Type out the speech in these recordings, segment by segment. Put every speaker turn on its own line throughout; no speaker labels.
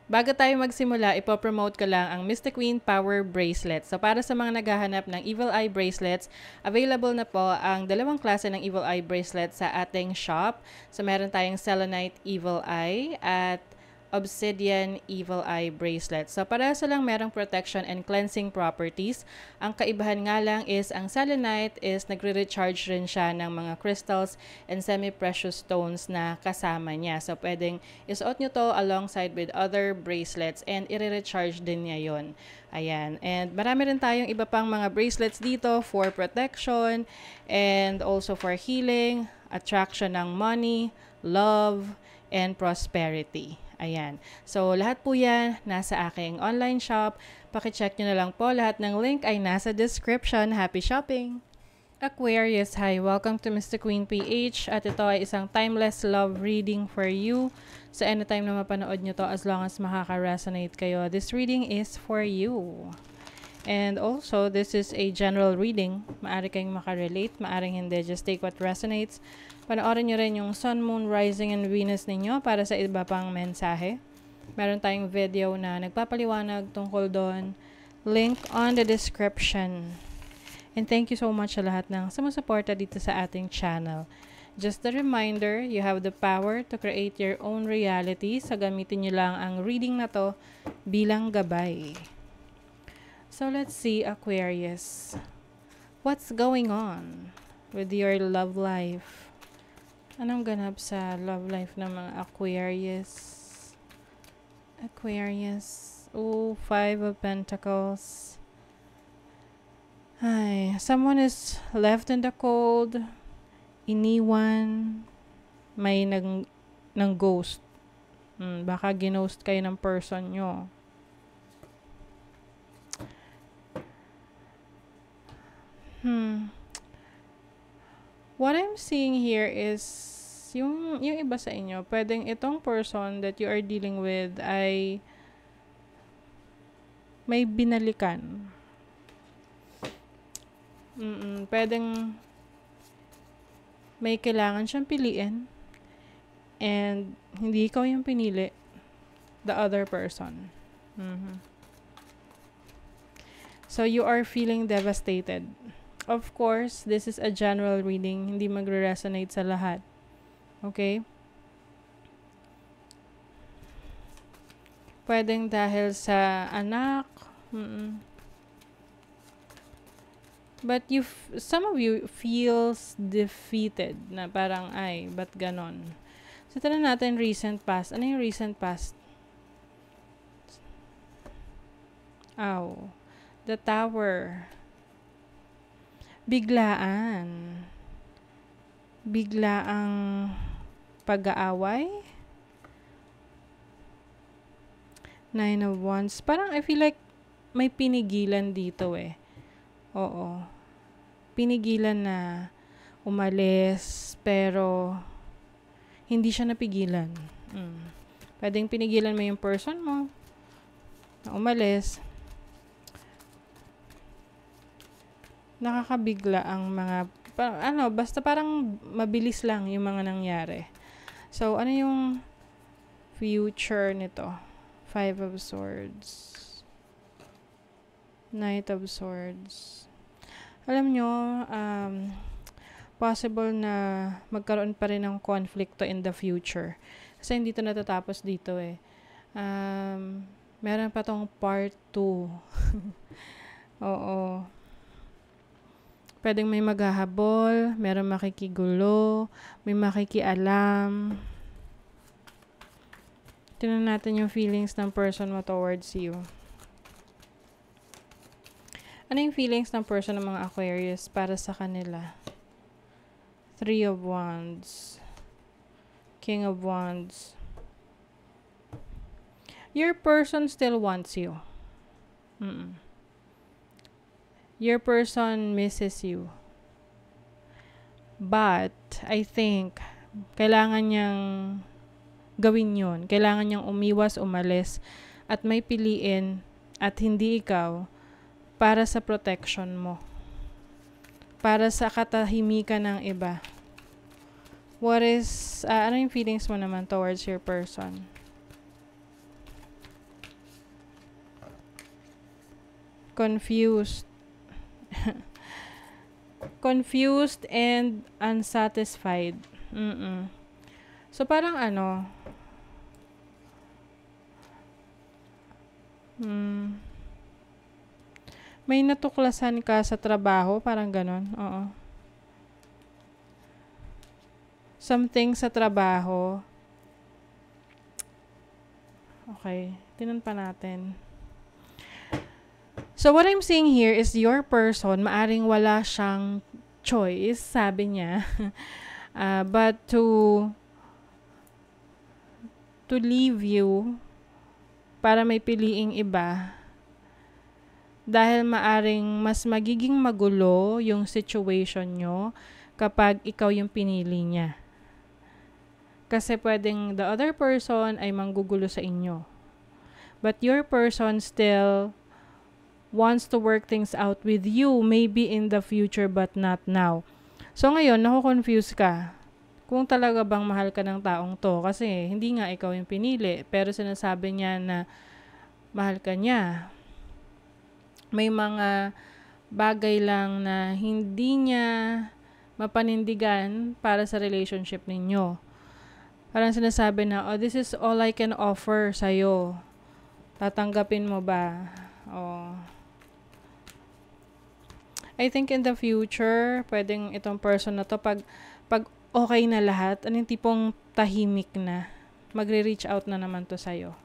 Bago tayo magsimula, ipopromote ko lang ang Mystic Queen Power Bracelet. So para sa mga naghahanap ng Evil Eye Bracelets, available na po ang dalawang klase ng Evil Eye Bracelet sa ating shop. So meron tayong Selenite Evil Eye at Obsidian Evil Eye Bracelet. So parehas lang merong protection and cleansing properties. Ang kaibahan nga lang is ang Selenite is nagre-recharge rin siya ng mga crystals and semi-precious stones na kasama niya. So pwedeng isuot nyo to alongside with other bracelets and i-recharge din niya yon. Ayan. And marami rin tayong iba pang mga bracelets dito for protection and also for healing, attraction ng money, love, and prosperity. Ayan. So, lahat po yan nasa aking online shop. Pakicheck nyo na lang po. Lahat ng link ay nasa description. Happy shopping! Aquarius, hi! Welcome to Mystic Queen PH. At ito ay isang timeless love reading for you. So, anytime na mapanood nyo to, as long as makaka-resonate kayo, this reading is for you. And also, this is a general reading. Maaari kayong makarelate, maaring hindi. Just take what resonates. Panoorin nyo rin yung Sun, Moon, Rising, and Venus ninyo para sa iba pang mensahe. Meron tayong video na nagpapaliwanag tungkol doon. Link on the description. And thank you so much sa lahat ng sumusuporta dito sa ating channel. Just a reminder, you have the power to create your own reality. So gamitin nyo lang ang reading na to bilang gabay. So let's see, Aquarius. What's going on with your love life? Anong ganap sa love life ng mga Aquarius? Aquarius. Oh, 5 of Pentacles. Ay, someone is left in the cold. Iniwan. May ng ghost. Baka ginost kayo ng person nyo. What I'm seeing here is yung iba sa inyo, pwedeng itong person that you are dealing with ay may binalikan. Pwedeng may kailangan siyang piliin and hindi ikaw yung pinili, the other person. So you are feeling devastated. Of course, this is a general reading. Hindi magre-resonate sa lahat. Okay? Pwedeng dahil sa anak. But some of you feels defeated. Na parang, ay, ba't ganon? So, tala natin recent past. Ano yung recent past? The Tower. Biglaang pag-aaway. 9 of Wands. Parang I feel like may pinigilan dito eh. Oo. Pinigilan na umalis pero hindi siya napigilan. Pwedeng pinigilan mo yung person mo na umalis. Nakakabigla ang mga basta parang mabilis lang yung mga nangyari. So, ano yung future nito? 5 of Swords. Knight of Swords. Alam nyo, possible na magkaroon pa rin ng konflikto in the future. Kasi hindi ito natatapos dito eh. Meron pa tong part 2. Oo. Pwedeng may maghahabol, meron makikigulo, may makikialam. Tingnan natin yung feelings ng person mo towards you. Ano yung feelings ng person ng mga Aquarius para sa kanila? 3 of Wands. King of Wands. Your person still wants you. Your person misses you. But, I think, kailangan niyang gawin yun. Kailangan niyang umiwas, umalis, at may piliin, at hindi ikaw, para sa protection mo. Para sa katahimikan ng iba. What is, ano yung feelings mo naman towards your person? Confused. Confused and unsatisfied. So, parang ano, may natuklasan ka sa trabaho, parang ganon. Oo. Something sa trabaho. Okay, tinan pa natin. So, what I'm seeing here is your person, maaring wala siyang choice, sabi niya. But to leave you para may piliing iba dahil maaring mas magiging magulo yung situation nyo kapag ikaw yung pinili niya. Kasi pwedeng the other person ay manggugulo sa inyo. But your person still wants to work things out with you, maybe in the future but not now. So ngayon, nako-confuse ka. Kung talaga bang mahal ka ng taong to, kasi hindi nga ikaw yung pinili, pero sinasabi niya na mahal ka niya. May mga bagay lang na hindi niya mapanindigan para sa relationship ninyo. Parang sinasabi na, oh, this is all I can offer sa'yo. Tatanggapin mo ba? Oh. I think in the future, pwedeng itong person na to, pag okay na lahat, anong tipong tahimik na, magre-reach out na naman to sa'yo.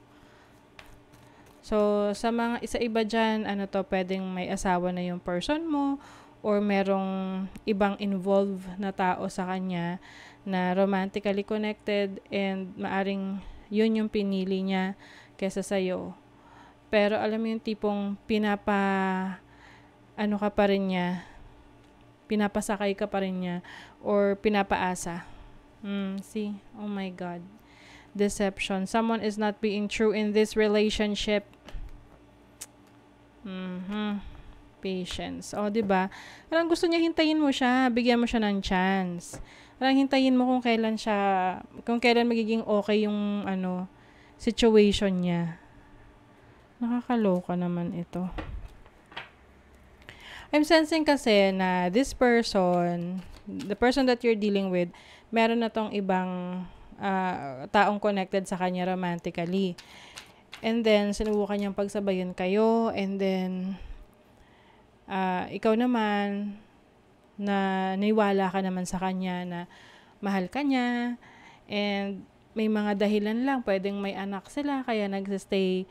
So, sa mga isa-iba dyan, pwedeng may asawa na yung person mo, or merong ibang involved na tao sa kanya, na romantically connected, and maaring yun yung pinili niya kesa sa'yo. Pero alam mo yung tipong ka pa rin niya, pinapasakay ka pa rin niya, or pinapaasa. See? Oh my God. Deception. Someone is not being true in this relationship. Patience. O, diba? Parang gusto niya, hintayin mo siya, bigyan mo siya ng chance. Parang hintayin mo kung kailan magiging okay yung, situation niya. Nakakaloka naman ito. I'm sensing kasi na this person, the person that you're dealing with, meron na tong ibang taong connected sa kanya romantically. And then, sinubukan niyang pagsabayan kayo. And then, ikaw naman, na niwala ka naman sa kanya na mahal ka niya. And may mga dahilan lang. Pwedeng may anak sila, kaya nagsistay,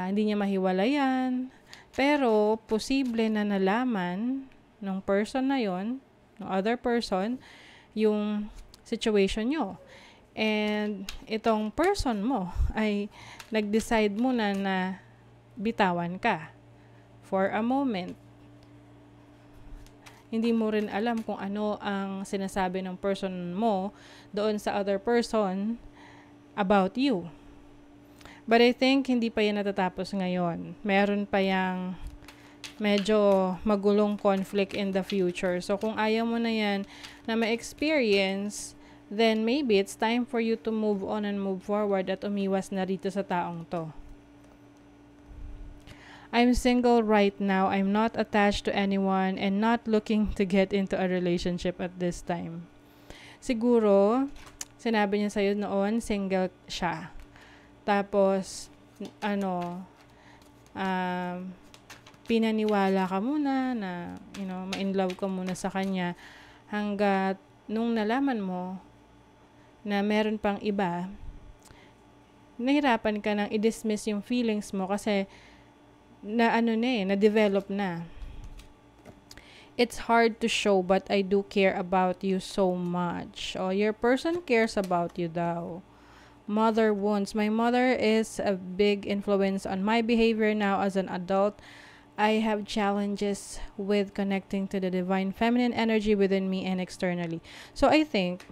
hindi niya mahiwalayan. Pero, posible na nalaman ng person na yon, ng other person, yung situation nyo. And itong person mo ay nag-decide muna na bitawan ka for a moment. Hindi mo rin alam kung ano ang sinasabi ng person mo doon sa other person about you. But I think hindi pa yan natatapos ngayon. Meron pa yang medyo magulong conflict in the future. So kung ayaw mo na yan na ma-experience, then maybe it's time for you to move on and move forward at umiwas na rito sa taong to. I'm single right now. I'm not attached to anyone and not looking to get into a relationship at this time. Siguro, sinabi niya sa'yo noon, single siya. Tapos, pinaniwala ka muna na, ma-inlove ka muna sa kanya hanggat nung nalaman mo na meron pang iba, nahirapan ka nang i-dismiss yung feelings mo kasi na-develop na. It's hard to show but I do care about you so much. Oh, your person cares about you daw. Mother wounds. My mother is a big influence on my behavior now as an adult. I have challenges with connecting to the divine feminine energy within me and externally. So I think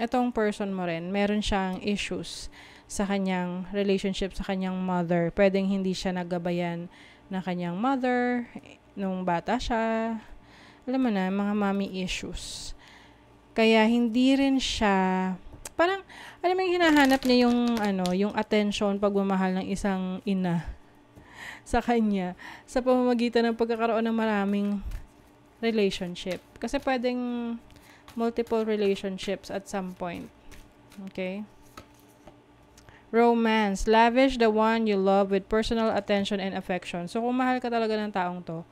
etong person mo rin, meron siyang issues sa kanyang relationship sa kanyang mother. Pwedeng hindi siya nagabayan na kanyang mother nung bata siya. Alam mo na, mga mommy issues. Kaya hindi rin siya, parang, alam mo yung hinahanap niya yung, yung attention, pagmamahal ng isang ina. sa kanya sa pamamagitan ng pagkakaroon ng maraming relationship. Kasi pwedeng multiple relationships at some point. Okay? Romance. Lavish the one you love with personal attention and affection. So, kung mahal ka talaga ng taong to,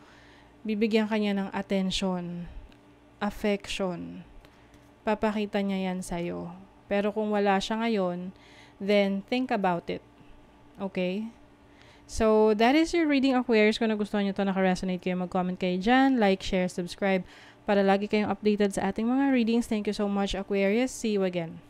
bibigyan ka niya ng attention, affection. Papakita niya yan sa'yo. Pero kung wala siya ngayon, then think about it. Okay? So, that is your reading, Aquarius. Kung nagustuhan nyo ito, naka-resonate kayo, mag-comment kayo dyan, like, share, subscribe, para lagi kayong updated sa ating mga readings. Thank you so much, Aquarius. See you again.